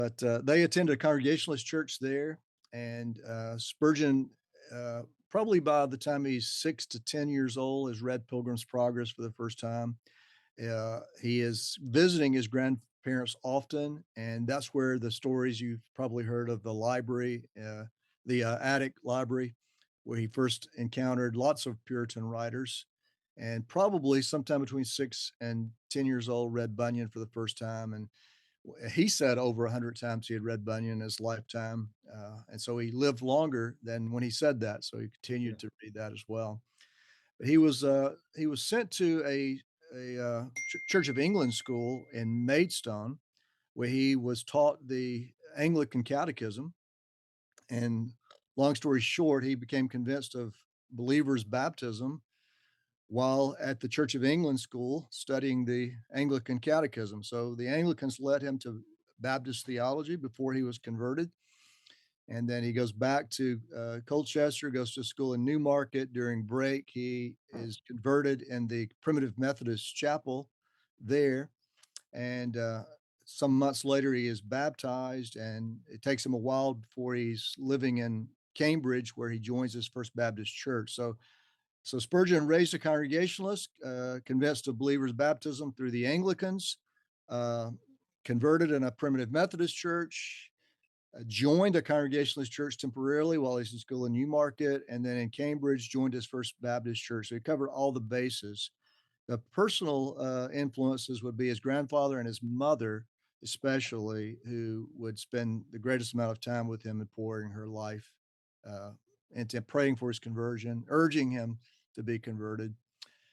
But they attended a Congregationalist church there, and Spurgeon, probably by the time he's 6 to 10 years old, has read Pilgrim's Progress for the first time. He is visiting his grandparents often, and that's where the stories you've probably heard of the library, the attic library, where he first encountered lots of Puritan writers, and probably sometime between 6 and 10 years old, read Bunyan for the first time. And he said over 100 times he had read Bunyan in his lifetime, and so he lived longer than when he said that. So he Yeah. continued to read that as well. But he was sent to a Church of England school in Maidstone, where he was taught the Anglican Catechism. And long story short, he became convinced of believers' baptism while at the Church of England school studying the Anglican Catechism. So the Anglicans led him to Baptist theology before he was converted. And then he goes back to Colchester, goes to school in Newmarket. During break, he is converted in the Primitive Methodist Chapel there. And some months later, he is baptized, and it takes him a while before he's living in Cambridge, where he joins his First Baptist Church. So Spurgeon raised a Congregationalist, convinced of believers' baptism through the Anglicans, uh, converted in a Primitive Methodist church, joined a Congregationalist church temporarily while he's in school in Newmarket, and then in Cambridge joined his First Baptist church. So he covered all the bases. The personal influences would be his grandfather and his mother, especially, who would spend the greatest amount of time with him and pouring her life uh, into praying for his conversion, urging him to be converted.